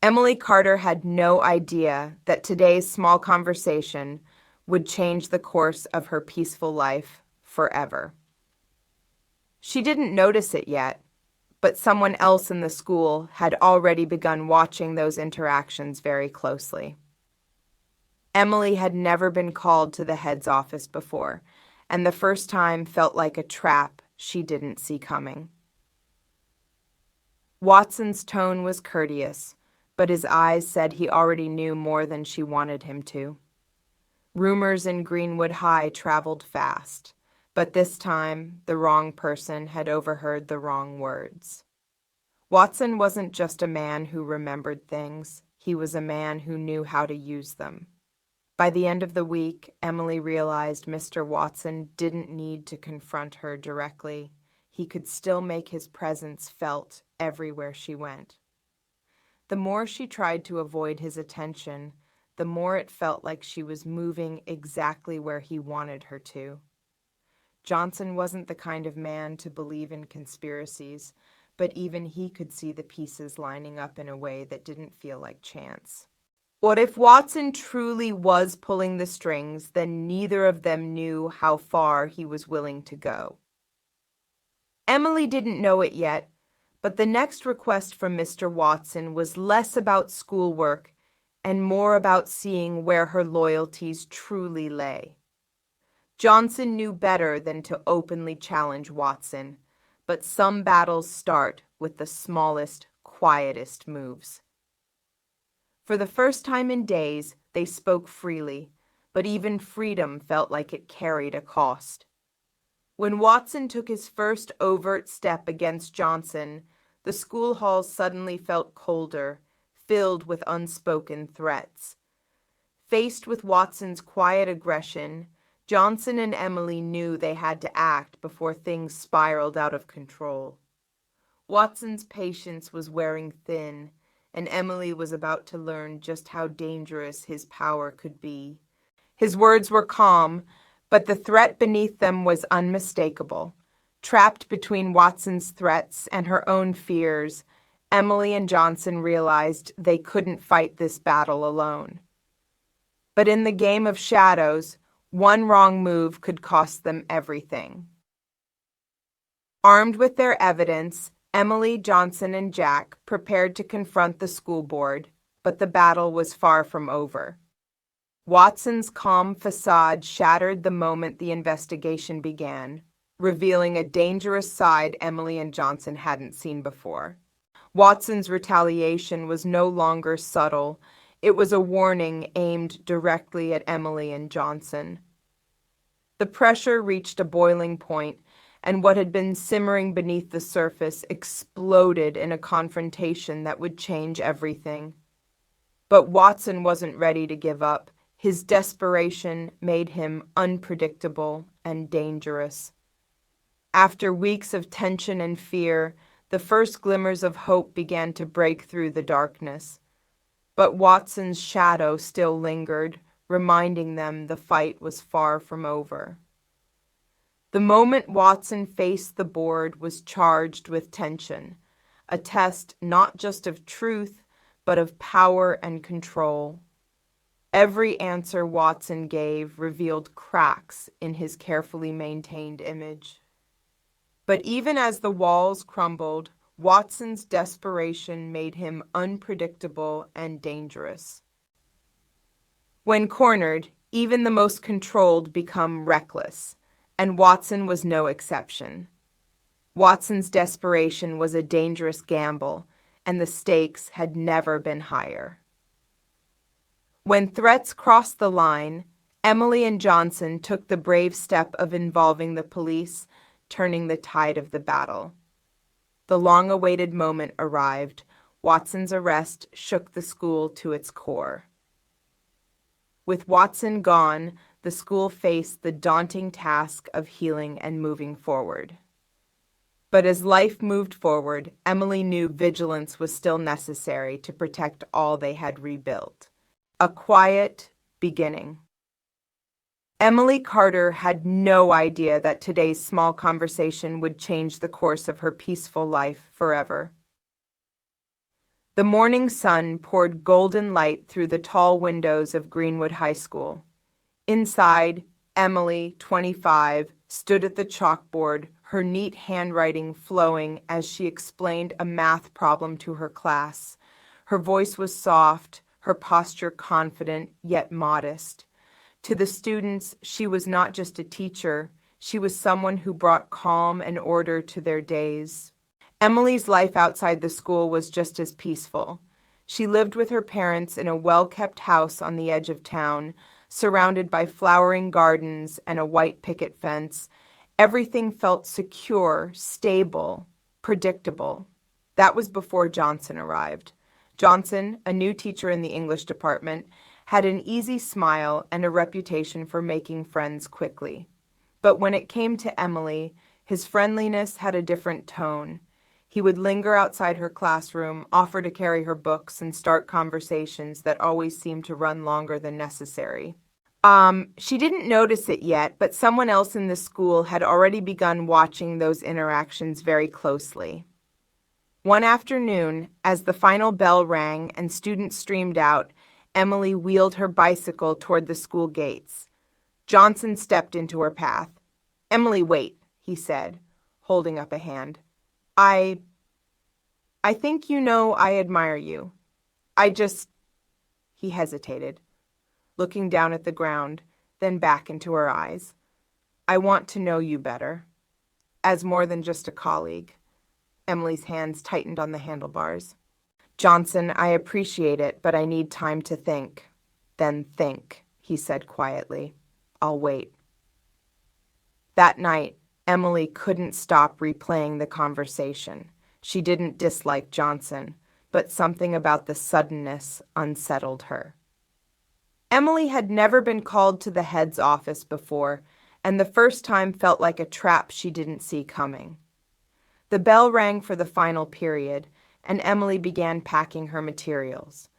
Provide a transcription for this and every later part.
Emily Carter had no idea that today's small conversation would change the course of her peaceful life forever. She didn't notice it yet, but someone else in the school had already begun watching those interactions very closely. Emily had never been called to the head's office before, and the first time felt like a trap she didn't see coming. Watson's tone was courteous, but his eyes said he already knew more than she wanted him to. Rumors in Greenwood High traveled fast, but this time the wrong person had overheard the wrong words. Watson wasn't just a man who remembered things, he was a man who knew how to use them. By the end of the week, Emily realized Mr. Watson didn't need to confront her directly. He could still make his presence felt everywhere she went. The more she tried to avoid his attention, the more it felt like she was moving exactly where he wanted her to. Johnson wasn't the kind of man to believe in conspiracies, but even he could see the pieces lining up in a way that didn't feel like chance. What if Watson truly was pulling the strings, then neither of them knew how far he was willing to go. Emily didn't know it yet, but the next request from Mr. Watson was less about schoolwork and more about seeing where her loyalties truly lay. Johnson knew better than to openly challenge Watson, but some battles start with the smallest, quietest moves. For the first time in days, they spoke freely, but even freedom felt like it carried a cost. When Watson took his first overt step against Johnson, the school halls suddenly felt colder, filled with unspoken threats. Faced with Watson's quiet aggression, Johnson and Emily knew they had to act before things spiraled out of control. Watson's patience was wearing thin, and Emily was about to learn just how dangerous his power could be. His words were calm, but the threat beneath them was unmistakable. Trapped between Watson's threats and her own fears, Emily and Johnson realized they couldn't fight this battle alone. But in the game of shadows, one wrong move could cost them everything. Armed with their evidence, Emily, Johnson, and Jack prepared to confront the school board, but the battle was far from over. Watson's calm facade shattered the moment the investigation began, revealing a dangerous side Emily and Johnson hadn't seen before. Watson's retaliation was no longer subtle. It was a warning aimed directly at Emily and Johnson. The pressure reached a boiling point, and what had been simmering beneath the surface exploded in a confrontation that would change everything. But Watson wasn't ready to give up. His desperation made him unpredictable and dangerous. After weeks of tension and fear, the first glimmers of hope began to break through the darkness. But Watson's shadow still lingered, reminding them the fight was far from over. The moment Watson faced the board was charged with tension, a test not just of truth, but of power and control. Every answer Watson gave revealed cracks in his carefully maintained image. But even as the walls crumbled, Watson's desperation made him unpredictable and dangerous. When cornered, even the most controlled become reckless, and Watson was no exception. Watson's desperation was a dangerous gamble, and the stakes had never been higher. When threats crossed the line, Emily and Johnson took the brave step of involving the police, turning the tide of the battle. The long-awaited moment arrived. Watson's arrest shook the school to its core. With Watson gone, the school faced the daunting task of healing and moving forward. But as life moved forward, Emily knew vigilance was still necessary to protect all they had rebuilt. A quiet beginning. Emily Carter had no idea that today's small conversation would change the course of her peaceful life forever. The morning sun poured golden light through the tall windows of Greenwood High School. Inside, Emily, 25, stood at the chalkboard, her neat handwriting flowing as she explained a math problem to her class. Her voice was soft, her posture confident, yet modest. To the students, she was not just a teacher, she was someone who brought calm and order to their days. Emily's life outside the school was just as peaceful. She lived with her parents in a well-kept house on the edge of town, surrounded by flowering gardens and a white picket fence. Everything felt secure, stable, predictable. That was before Johnson arrived. Johnson, a new teacher in the English department, had an easy smile and a reputation for making friends quickly. But when it came to Emily, his friendliness had a different tone. He would linger outside her classroom, offer to carry her books, and start conversations that always seemed to run longer than necessary. She didn't notice it yet, but someone else in the school had already begun watching those interactions very closely. One afternoon, as the final bell rang and students streamed out, Emily wheeled her bicycle toward the school gates. Johnson stepped into her path. "Emily, wait," he said, holding up a hand. I think you know I admire you. He hesitated, looking down at the ground, then back into her eyes. "I want to know you better, as more than just a colleague." Emily's hands tightened on the handlebars. "Johnson, I appreciate it, but I need time to think." "Then think," he said quietly. "I'll wait." That night, Emily couldn't stop replaying the conversation. She didn't dislike Johnson, but something about the suddenness unsettled her. Emily had never been called to the head's office before, and the first time felt like a trap she didn't see coming. The bell rang for the final period, and Emily began packing her materials.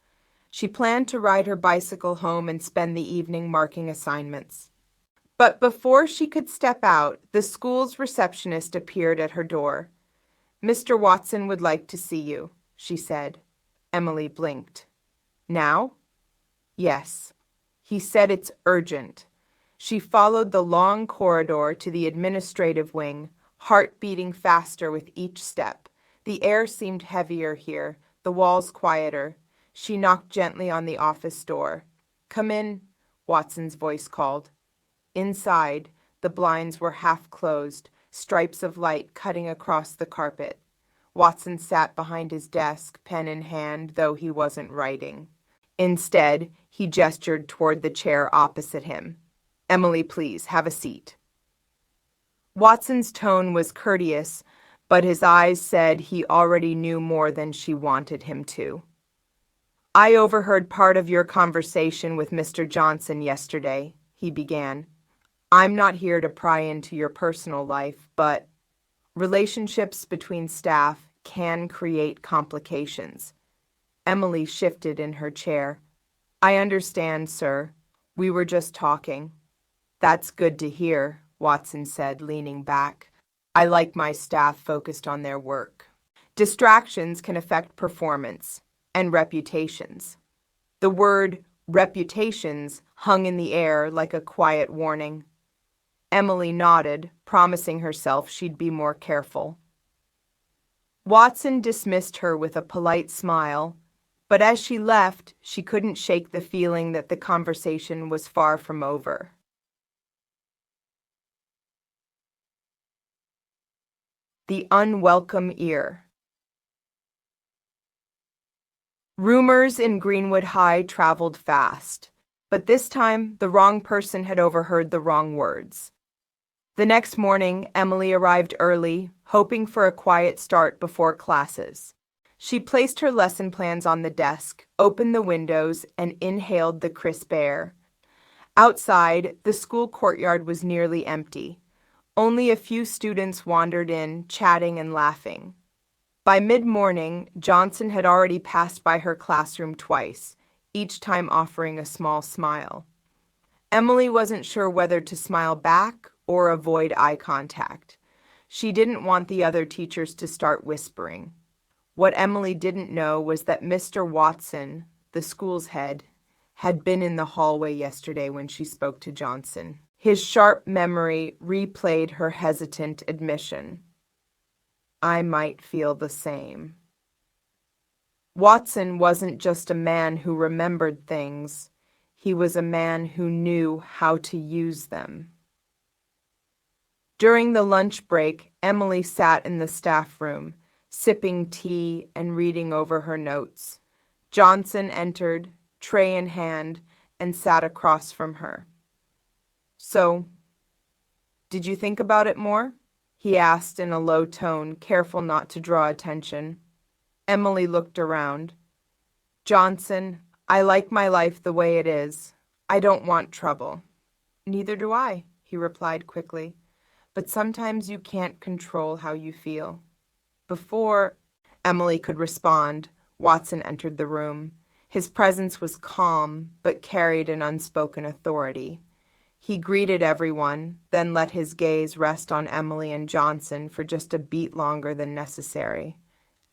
She planned to ride her bicycle home and spend the evening marking assignments. But before she could step out, the school's receptionist appeared at her door. "Mr. Watson would like to see you," she said. Emily blinked. "Now?" "Yes. He said it's urgent." She followed the long corridor to the administrative wing, heart beating faster with each step. The air seemed heavier here, the walls quieter. She knocked gently on the office door. "Come in," Watson's voice called. Inside, the blinds were half closed, stripes of light cutting across the carpet. Watson sat behind his desk, pen in hand, though he wasn't writing. Instead, he gestured toward the chair opposite him. "Emily, please, have a seat." Watson's tone was courteous, but his eyes said he already knew more than she wanted him to. "I overheard part of your conversation with Mr. Johnson yesterday," he began. "I'm not here to pry into your personal life, but relationships between staff can create complications." Emily shifted in her chair. "I understand, sir. We were just talking." "That's good to hear," Watson said, leaning back. "I like my staff focused on their work. Distractions can affect performance and reputations." The word reputations hung in the air like a quiet warning. Emily nodded, promising herself she'd be more careful. Watson dismissed her with a polite smile, but as she left, she couldn't shake the feeling that the conversation was far from over. The Unwelcome Ear. Rumors in Greenwood High traveled fast, but this time the wrong person had overheard the wrong words. The next morning, Emily arrived early, hoping for a quiet start before classes. She placed her lesson plans on the desk, opened the windows, and inhaled the crisp air. Outside, the school courtyard was nearly empty. Only a few students wandered in, chatting and laughing. By mid-morning, Johnson had already passed by her classroom twice, each time offering a small smile. Emily wasn't sure whether to smile back or avoid eye contact. She didn't want the other teachers to start whispering. What Emily didn't know was that Mr. Watson, the school's head, had been in the hallway yesterday when she spoke to Johnson. His sharp memory replayed her hesitant admission. I might feel the same. Watson wasn't just a man who remembered things. He was a man who knew how to use them. During the lunch break, Emily sat in the staff room, sipping tea and reading over her notes. Johnson entered, tray in hand, and sat across from her. So, did you think about it more? He asked in a low tone, careful not to draw attention. Emily looked around. Johnson, I like my life the way it is. I don't want trouble. Neither do I, he replied quickly. But sometimes you can't control how you feel. Before Emily could respond, Watson entered the room. His presence was calm, but carried an unspoken authority. He greeted everyone, then let his gaze rest on Emily and Johnson for just a beat longer than necessary.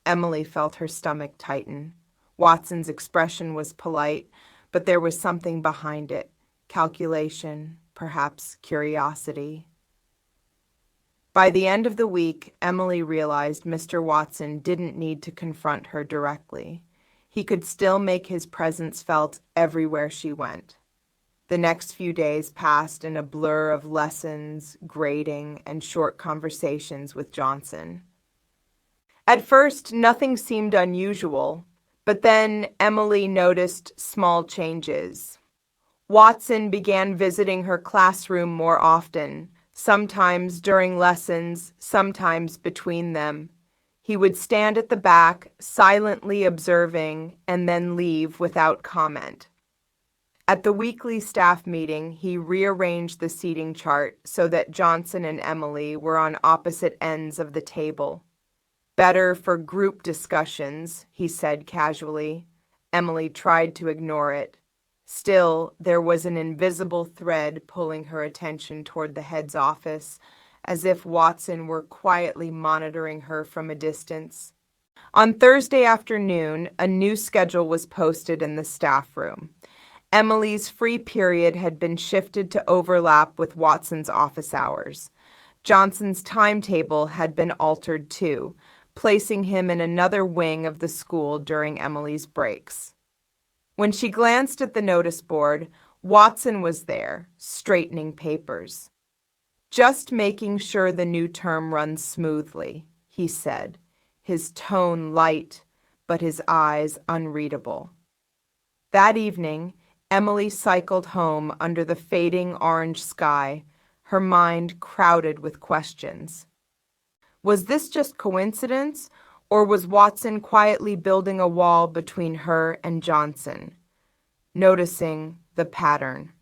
Emily felt her stomach tighten. Watson's expression was polite, but there was something behind it. Calculation, perhaps curiosity. By the end of the week, Emily realized Mr. Watson didn't need to confront her directly. He could still make his presence felt everywhere she went. The next few days passed in a blur of lessons, grading, and short conversations with Johnson. At first, nothing seemed unusual, but then Emily noticed small changes. Watson began visiting her classroom more often, sometimes during lessons, sometimes between them. He would stand at the back, silently observing, and then leave without comment. At the weekly staff meeting, he rearranged the seating chart so that Johnson and Emily were on opposite ends of the table. Better for group discussions, he said casually. Emily tried to ignore it. Still, there was an invisible thread pulling her attention toward the head's office, as if Watson were quietly monitoring her from a distance. On Thursday afternoon, a new schedule was posted in the staff room. Emily's free period had been shifted to overlap with Watson's office hours. Johnson's timetable had been altered too, placing him in another wing of the school during Emily's breaks. When she glanced at the notice board, Watson was there, straightening papers. Just making sure the new term runs smoothly, he said, his tone light, but his eyes unreadable. That evening, Emily cycled home under the fading orange sky, her mind crowded with questions. Was this just coincidence, or was Watson quietly building a wall between her and Johnson? Noticing the pattern.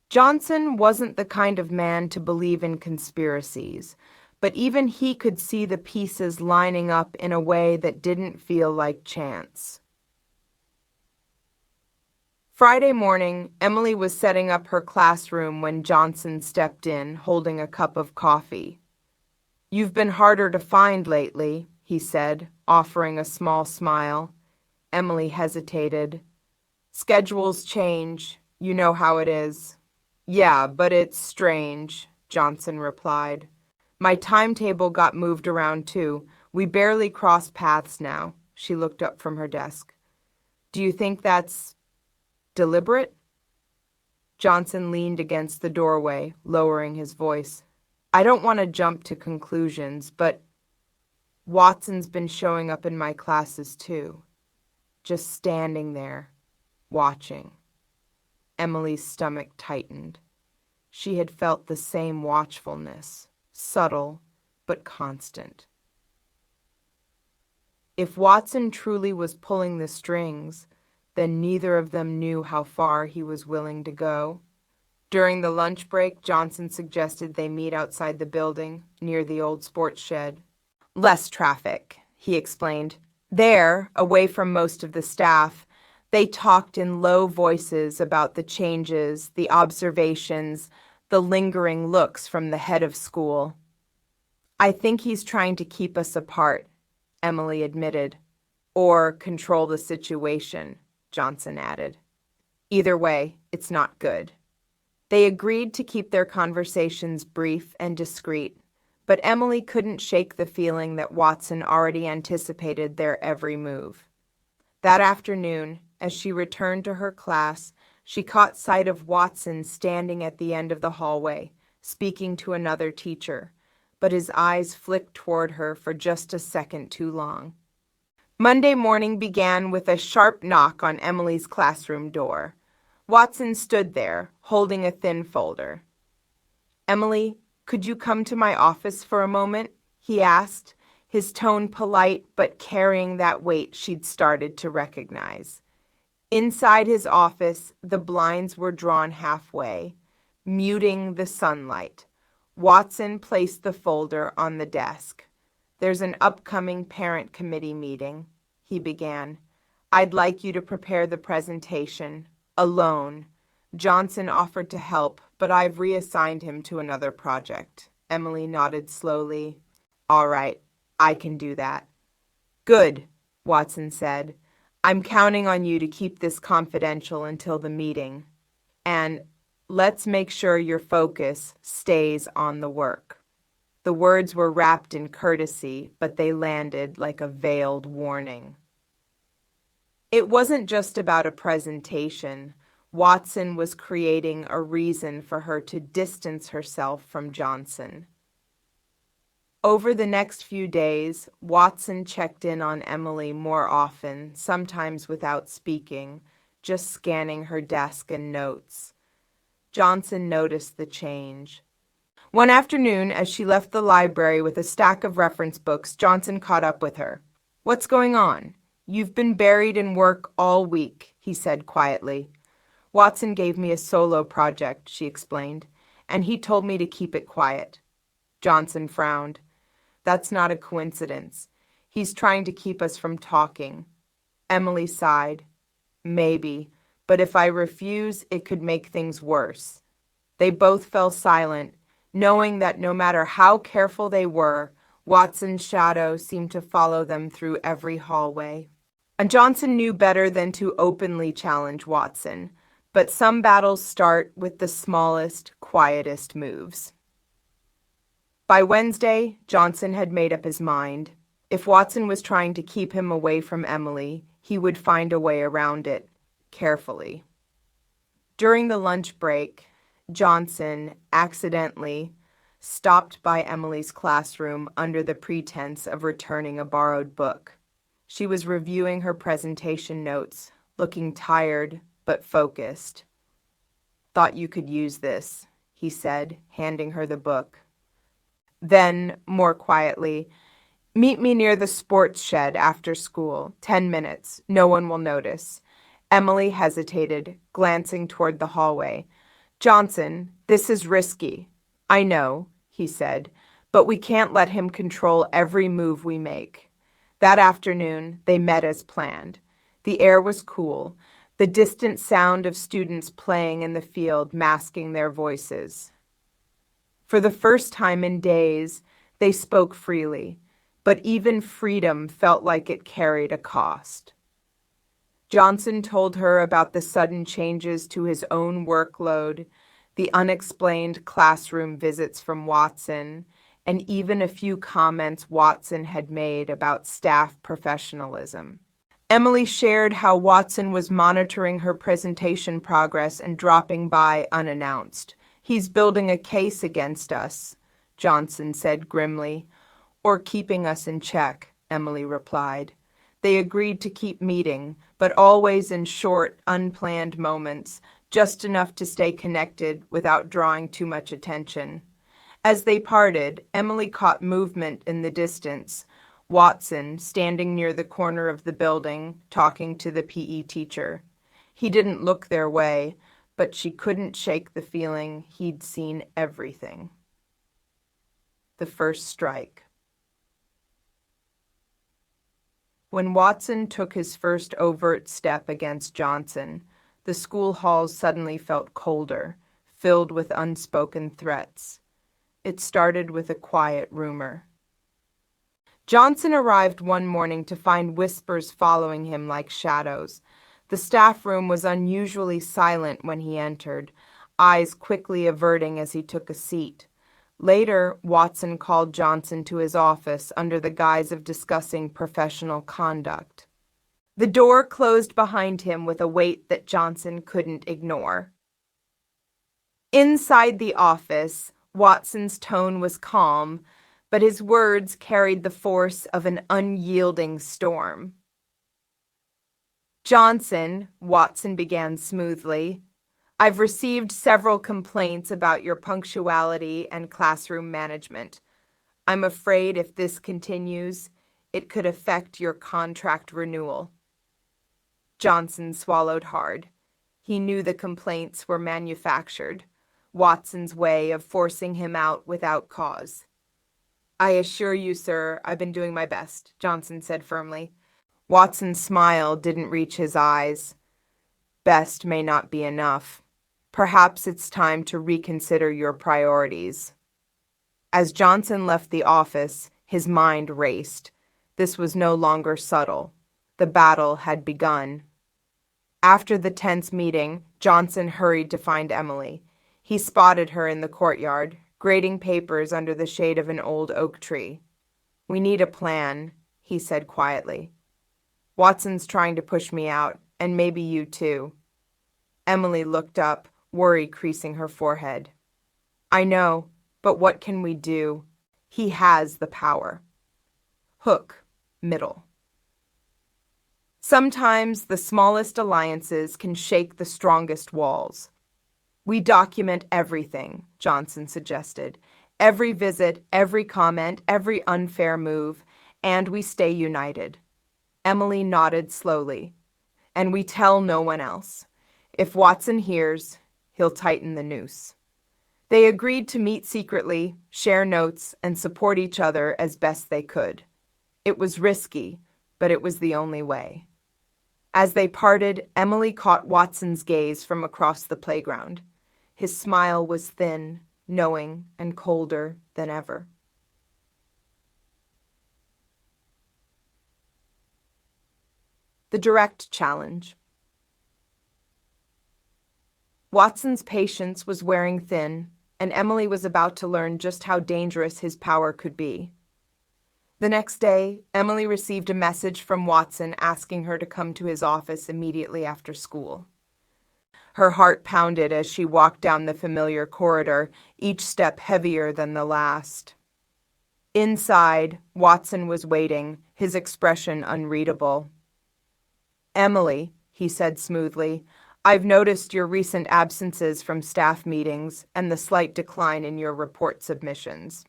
Johnson wasn't the kind of man to believe in conspiracies, but even he could see the pieces lining up in a way that didn't feel like chance. Friday morning, Emily was setting up her classroom when Johnson stepped in, holding a cup of coffee. "You've been harder to find lately," he said, offering a small smile. Emily hesitated. "Schedules change. You know how it is." "Yeah, but it's strange," Johnson replied. "My timetable got moved around too. We barely cross paths now." She looked up from her desk. "Do you think that's deliberate?" Johnson leaned against the doorway, lowering his voice. "I don't want to jump to conclusions, but Watson's been showing up in my classes too. Just standing there, watching." Emily's stomach tightened. She had felt the same watchfulness, subtle but constant. If Watson truly was pulling the strings, then neither of them knew how far he was willing to go. During the lunch break, Johnson suggested they meet outside the building, near the old sports shed. "Less traffic," he explained. There, away from most of the staff, they talked in low voices about the changes, the observations, the lingering looks from the head of school. I think he's trying to keep us apart, Emily admitted. Or control the situation, Johnson added. Either way, it's not good. They agreed to keep their conversations brief and discreet, but Emily couldn't shake the feeling that Watson already anticipated their every move. That afternoon, as she returned to her class, she caught sight of Watson standing at the end of the hallway, speaking to another teacher, but his eyes flicked toward her for just a second too long. Monday morning began with a sharp knock on Emily's classroom door. Watson stood there, holding a thin folder. "Emily, could you come to my office for a moment?" he asked, his tone polite but carrying that weight she'd started to recognize. Inside his office, the blinds were drawn halfway, muting the sunlight. Watson placed the folder on the desk. "There's an upcoming parent committee meeting," he began. "I'd like you to prepare the presentation, alone." Johnson offered to help, but I've reassigned him to another project. Emily nodded slowly. "All right, I can do that." "Good," Watson said. "I'm counting on you to keep this confidential until the meeting. And let's make sure your focus stays on the work." The words were wrapped in courtesy, but they landed like a veiled warning. It wasn't just about a presentation. Watson was creating a reason for her to distance herself from Johnson. Over the next few days, Watson checked in on Emily more often, sometimes without speaking, just scanning her desk and notes. Johnson noticed the change. One afternoon, as she left the library with a stack of reference books, Johnson caught up with her. "What's going on? You've been buried in work all week," he said quietly. "Watson gave me a solo project," she explained, "and he told me to keep it quiet." Johnson frowned. "That's not a coincidence. He's trying to keep us from talking." Emily sighed. "Maybe, but if I refuse, it could make things worse." They both fell silent, knowing that no matter how careful they were, Watson's shadow seemed to follow them through every hallway. And Johnson knew better than to openly challenge Watson, but some battles start with the smallest, quietest moves. By Wednesday, Johnson had made up his mind. If Watson was trying to keep him away from Emily, he would find a way around it, carefully. During the lunch break, Johnson accidentally stopped by Emily's classroom under the pretense of returning a borrowed book. She was reviewing her presentation notes, looking tired but focused. "Thought you could use this," he said, handing her the book. Then, more quietly, "Meet me near the sports shed after school. 10 minutes. No one will notice." Emily hesitated, glancing toward the hallway. "Johnson, this is risky." "I know," he said, "but we can't let him control every move we make." That afternoon, they met as planned. The air was cool, the distant sound of students playing in the field masking their voices. For the first time in days, they spoke freely, but even freedom felt like it carried a cost. Johnson told her about the sudden changes to his own workload, the unexplained classroom visits from Watson, and even a few comments Watson had made about staff professionalism. Emily shared how Watson was monitoring her presentation progress and dropping by unannounced. "He's building a case against us," Johnson said grimly. "Or keeping us in check," Emily replied. They agreed to keep meeting, but always in short, unplanned moments, just enough to stay connected without drawing too much attention. As they parted, Emily caught movement in the distance. Watson, standing near the corner of the building, talking to the PE teacher. He didn't look their way, but she couldn't shake the feeling he'd seen everything. The first strike. When Watson took his first overt step against Johnson, the school halls suddenly felt colder, filled with unspoken threats. It started with a quiet rumor. Johnson arrived one morning to find whispers following him like shadows. The staff room was unusually silent when he entered, eyes quickly averting as he took a seat. Later, Watson called Johnson to his office under the guise of discussing professional conduct. The door closed behind him with a weight that Johnson couldn't ignore. Inside the office, Watson's tone was calm, but his words carried the force of an unyielding storm. "Johnson," Watson began smoothly, "I've received several complaints about your punctuality and classroom management. I'm afraid if this continues, it could affect your contract renewal." Johnson swallowed hard. He knew the complaints were manufactured, Watson's way of forcing him out without cause. "I assure you, sir, I've been doing my best," Johnson said firmly. Watson's smile didn't reach his eyes. "Best may not be enough. Perhaps it's time to reconsider your priorities." As Johnson left the office, his mind raced. This was no longer subtle. The battle had begun. After the tense meeting, Johnson hurried to find Emily. He spotted her in the courtyard, grading papers under the shade of an old oak tree. "We need a plan," he said quietly. "Watson's trying to push me out, and maybe you too." Emily looked up, worry creasing her forehead. "I know, but what can we do? He has the power." Hook, middle. Sometimes the smallest alliances can shake the strongest walls. "We document everything," Johnson suggested. "Every visit, every comment, every unfair move, and we stay united." Emily nodded slowly. "And we tell no one else. If Watson hears, he'll tighten the noose." They agreed to meet secretly, share notes, and support each other as best they could. It was risky, but it was the only way. As they parted, Emily caught Watson's gaze from across the playground. His smile was thin, knowing, and colder than ever. The direct challenge. Watson's patience was wearing thin, and Emily was about to learn just how dangerous his power could be. The next day, Emily received a message from Watson asking her to come to his office immediately after school. Her heart pounded as she walked down the familiar corridor, each step heavier than the last. Inside, Watson was waiting, his expression unreadable. "Emily," he said smoothly, "I've noticed your recent absences from staff meetings and the slight decline in your report submissions."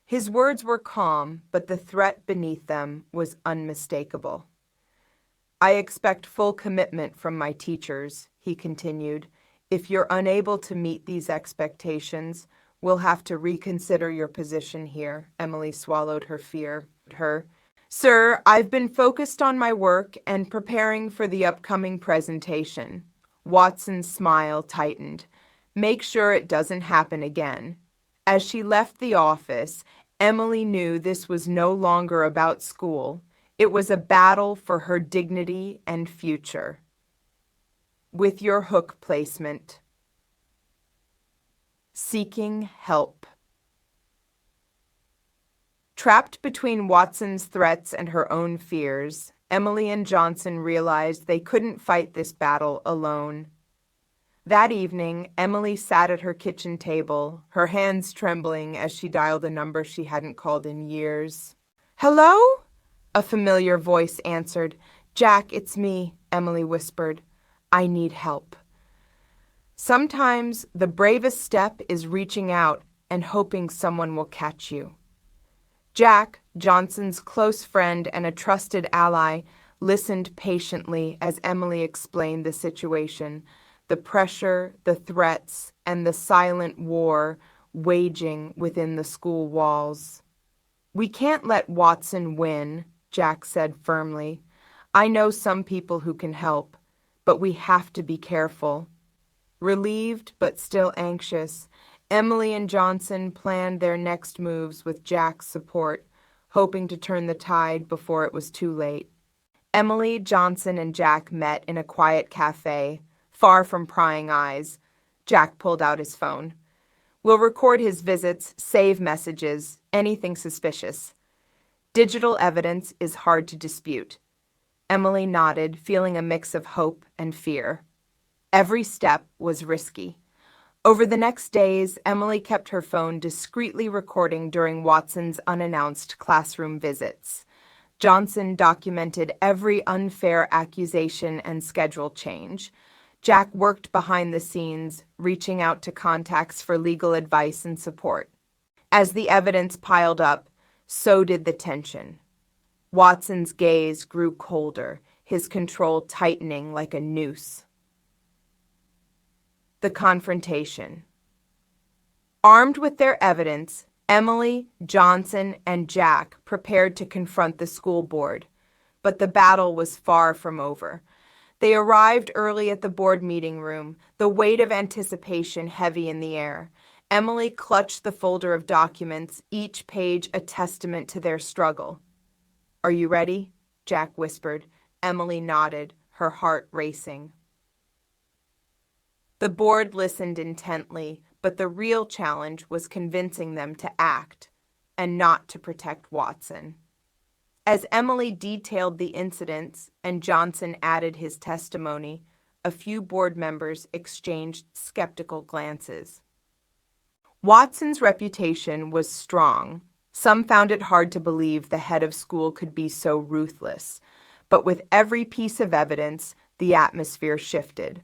His words were calm, but the threat beneath them was unmistakable. "I expect full commitment from my teachers," he continued. "If you're unable to meet these expectations, we'll have to reconsider your position here." Emily swallowed her fear. "Sir, I've been focused on my work and preparing for the upcoming presentation." Watson's smile tightened. "Make sure it doesn't happen again." As she left the office, Emily knew this was no longer about school. It was a battle for her dignity and future. With your hook placement. Seeking help. Trapped between Watson's threats and her own fears, Emily and Johnson realized they couldn't fight this battle alone. That evening, Emily sat at her kitchen table, her hands trembling as she dialed a number she hadn't called in years. "Hello?" A familiar voice answered. "Jack, it's me," Emily whispered. "I need help." Sometimes the bravest step is reaching out and hoping someone will catch you. Jack, Johnson's close friend and a trusted ally, listened patiently as Emily explained the situation, the pressure, the threats, and the silent war waging within the school walls. "We can't let Watson win," Jack said firmly. "I know some people who can help, but we have to be careful." Relieved but still anxious, Emily and Johnson planned their next moves with Jack's support, hoping to turn the tide before it was too late. Emily, Johnson, and Jack met in a quiet cafe, far from prying eyes. Jack pulled out his phone. "We'll record his visits, save messages, anything suspicious. Digital evidence is hard to dispute." Emily nodded, feeling a mix of hope and fear. Every step was risky. Over the next days, Emily kept her phone discreetly recording during Watson's unannounced classroom visits. Johnson documented every unfair accusation and schedule change. Jack worked behind the scenes, reaching out to contacts for legal advice and support. As the evidence piled up, so did the tension. Watson's gaze grew colder, his control tightening like a noose. The confrontation. Armed with their evidence, Emily, Johnson, and Jack prepared to confront the school board, but the battle was far from over. They arrived early at the board meeting room, the weight of anticipation heavy in the air. Emily clutched the folder of documents, each page a testament to their struggle. "Are you ready?" Jack whispered. Emily nodded, her heart racing. The board listened intently, but the real challenge was convincing them to act and not to protect Watson. As Emily detailed the incidents and Johnson added his testimony, a few board members exchanged skeptical glances. Watson's reputation was strong. Some found it hard to believe the head of school could be so ruthless, but with every piece of evidence, the atmosphere shifted.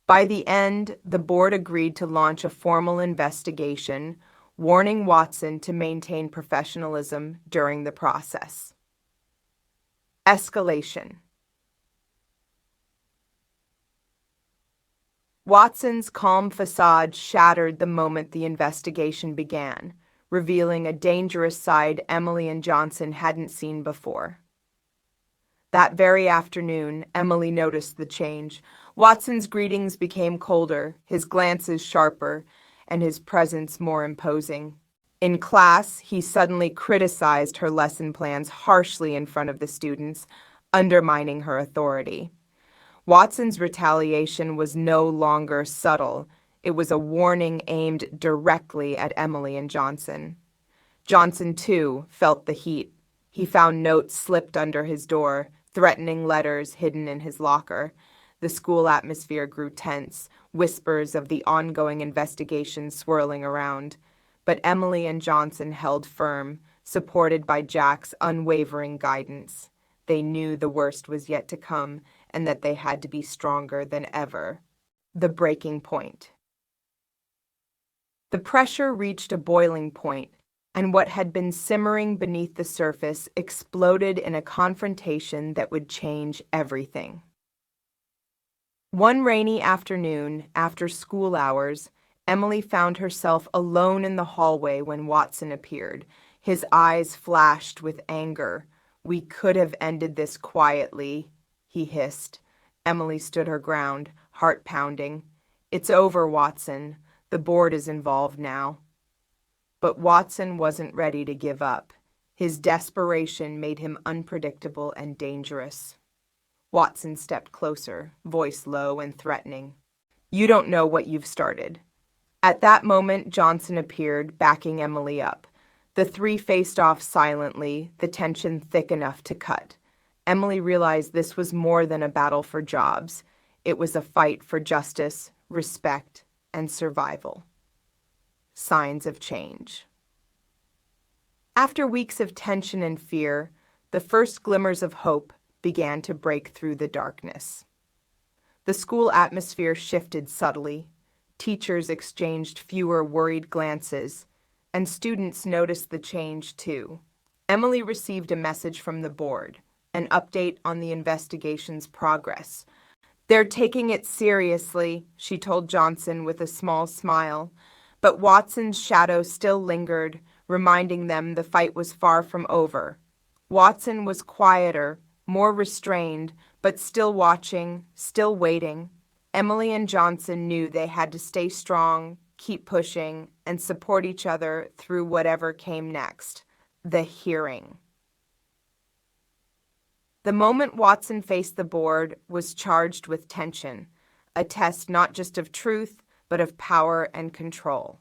By the end, the board agreed to launch a formal investigation, warning Watson to maintain professionalism during the process. Escalation. Watson's calm facade shattered the moment the investigation began, revealing a dangerous side Emily and Johnson hadn't seen before. That very afternoon, Emily noticed the change. Watson's greetings became colder, his glances sharper, and his presence more imposing. In class, he suddenly criticized her lesson plans harshly in front of the students, undermining her authority. Watson's retaliation was no longer subtle. It was a warning aimed directly at Emily and Johnson. Johnson, too, felt the heat. He found notes slipped under his door, threatening letters hidden in his locker. The school atmosphere grew tense, whispers of the ongoing investigation swirling around. But Emily and Johnson held firm, supported by Jack's unwavering guidance. They knew the worst was yet to come and that they had to be stronger than ever. The breaking point. The pressure reached a boiling point, and what had been simmering beneath the surface exploded in a confrontation that would change everything. One rainy afternoon, after school hours, Emily found herself alone in the hallway when Watson appeared. His eyes flashed with anger. "We could have ended this quietly," he hissed. Emily stood her ground, heart pounding. "It's over, Watson. The board is involved now." But Watson wasn't ready to give up. His desperation made him unpredictable and dangerous. Watson stepped closer, voice low and threatening. "You don't know what you've started." At that moment, Johnson appeared, backing Emily up. The three faced off silently, the tension thick enough to cut. Emily realized this was more than a battle for jobs. It was a fight for justice, respect, and survival. Signs of change. After weeks of tension and fear, the first glimmers of hope began to break through the darkness. The school atmosphere shifted subtly. Teachers exchanged fewer worried glances, and students noticed the change too. Emily received a message from the board, an update on the investigation's progress. "They're taking it seriously," she told Johnson with a small smile, but Watson's shadow still lingered, reminding them the fight was far from over. Watson was quieter, more restrained, but still watching, still waiting. Emily and Johnson knew they had to stay strong, keep pushing, and support each other through whatever came next. The hearing. The moment Watson faced the board was charged with tension, a test not just of truth, but of power and control.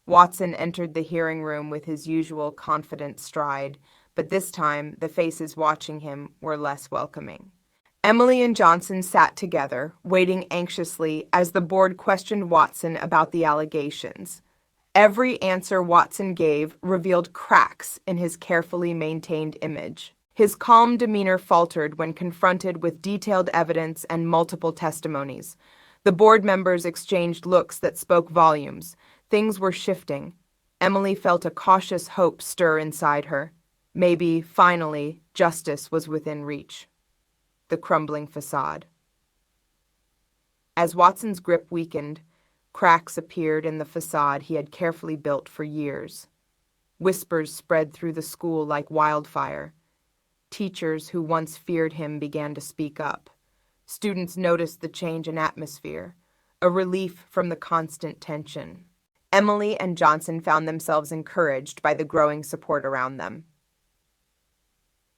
Watson entered the hearing room with his usual confident stride, but this time the faces watching him were less welcoming. Emily and Johnson sat together, waiting anxiously as the board questioned Watson about the allegations. Every answer Watson gave revealed cracks in his carefully maintained image. His calm demeanor faltered when confronted with detailed evidence and multiple testimonies. The board members exchanged looks that spoke volumes. Things were shifting. Emily felt a cautious hope stir inside her. Maybe, finally, justice was within reach. The crumbling facade. As Watson's grip weakened, cracks appeared in the facade he had carefully built for years. Whispers spread through the school like wildfire. Teachers who once feared him began to speak up. Students noticed the change in atmosphere, a relief from the constant tension. Emily and Johnson found themselves encouraged by the growing support around them.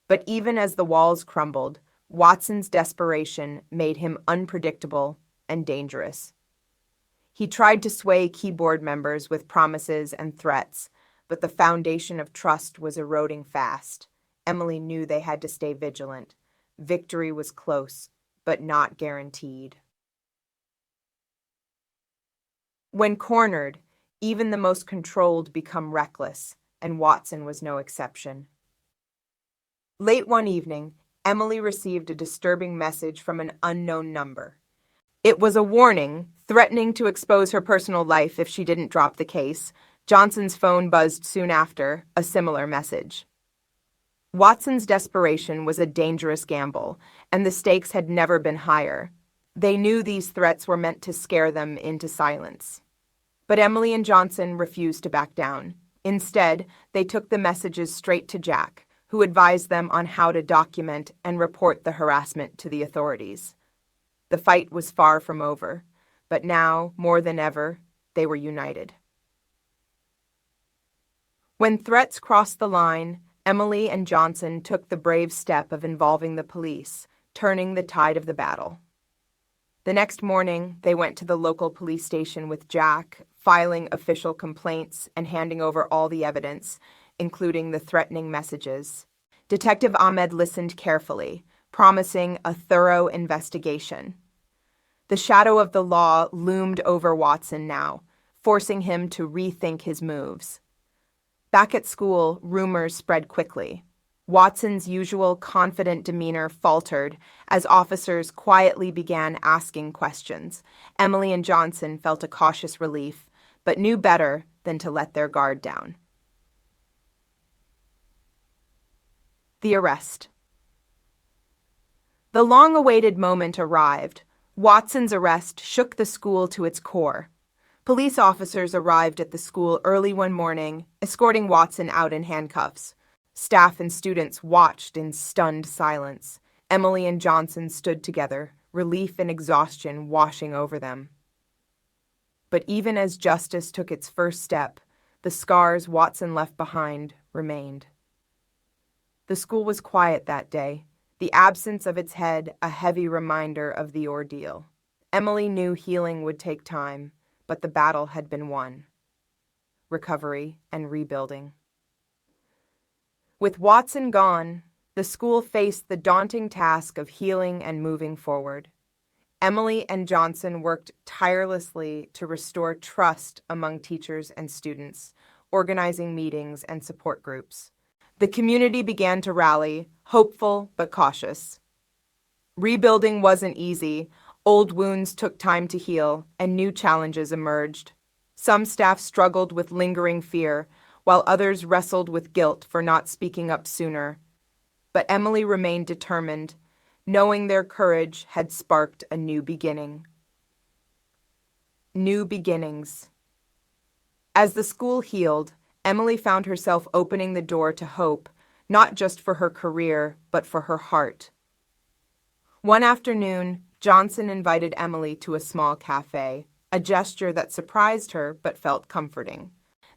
But even as the walls crumbled, Watson's desperation made him unpredictable and dangerous. He tried to sway keyboard members with promises and threats, but the foundation of trust was eroding fast. Emily knew they had to stay vigilant. Victory was close, but not guaranteed. When cornered, even the most controlled become reckless, and Watson was no exception. Late one evening, Emily received a disturbing message from an unknown number. It was a warning, threatening to expose her personal life if she didn't drop the case. Johnson's phone buzzed soon after, a similar message. Watson's desperation was a dangerous gamble, and the stakes had never been higher. They knew these threats were meant to scare them into silence. But Emily and Johnson refused to back down. Instead, they took the messages straight to Jack, who advised them on how to document and report the harassment to the authorities. The fight was far from over, but now, more than ever, they were united. When threats crossed the line, Emily and Johnson took the brave step of involving the police, turning the tide of the battle. The next morning, they went to the local police station with Jack, filing official complaints and handing over all the evidence, including the threatening messages. Detective Ahmed listened carefully, promising a thorough investigation. The shadow of the law loomed over Watson now, forcing him to rethink his moves. Back at school, rumors spread quickly. Watson's usual confident demeanor faltered as officers quietly began asking questions. Emily and Johnson felt a cautious relief, but knew better than to let their guard down. The arrest. The long-awaited moment arrived. Watson's arrest shook the school to its core. Police officers arrived at the school early one morning, escorting Watson out in handcuffs. Staff and students watched in stunned silence. Emily and Johnson stood together, relief and exhaustion washing over them. But even as justice took its first step, the scars Watson left behind remained. The school was quiet that day, the absence of its head a heavy reminder of the ordeal. Emily knew healing would take time, but the battle had been won. Recovery and rebuilding. With Watson gone, the school faced the daunting task of healing and moving forward. Emily and Johnson worked tirelessly to restore trust among teachers and students, organizing meetings and support groups. The community began to rally, hopeful but cautious. Rebuilding wasn't easy. Old wounds took time to heal, and new challenges emerged. Some staff struggled with lingering fear, while others wrestled with guilt for not speaking up sooner. But Emily remained determined, knowing their courage had sparked a new beginning. New beginnings. As the school healed, Emily found herself opening the door to hope, not just for her career, but for her heart. One afternoon, Johnson invited Emily to a small cafe, a gesture that surprised her but felt comforting.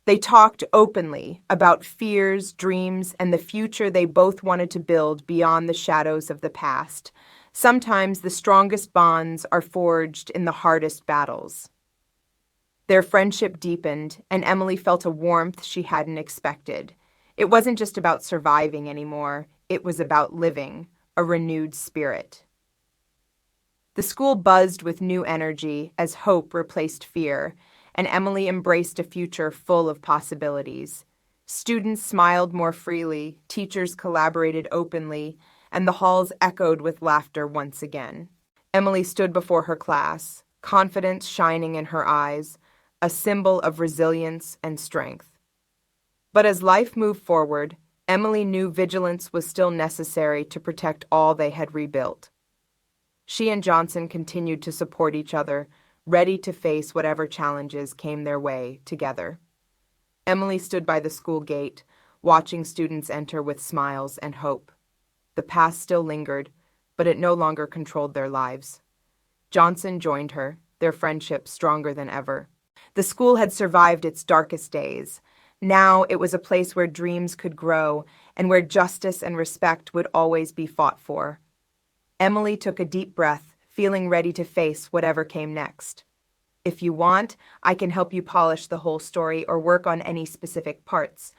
They talked openly about fears, dreams, and the future they both wanted to build beyond the shadows of the past. Sometimes the strongest bonds are forged in the hardest battles. Their friendship deepened, and Emily felt a warmth she hadn't expected. It wasn't just about surviving anymore, it was about living, a renewed spirit. The school buzzed with new energy as hope replaced fear, and Emily embraced a future full of possibilities. Students smiled more freely, teachers collaborated openly, and the halls echoed with laughter once again. Emily stood before her class, confidence shining in her eyes, a symbol of resilience and strength. But as life moved forward, Emily knew vigilance was still necessary to protect all they had rebuilt. She and Johnson continued to support each other, ready to face whatever challenges came their way together. Emily stood by the school gate, watching students enter with smiles and hope. The past still lingered, but it no longer controlled their lives. Johnson joined her, their friendship stronger than ever. The school had survived its darkest days. Now it was a place where dreams could grow and where justice and respect would always be fought for. Emily took a deep breath, feeling ready to face whatever came next. If you want, I can help you polish the whole story or work on any specific parts.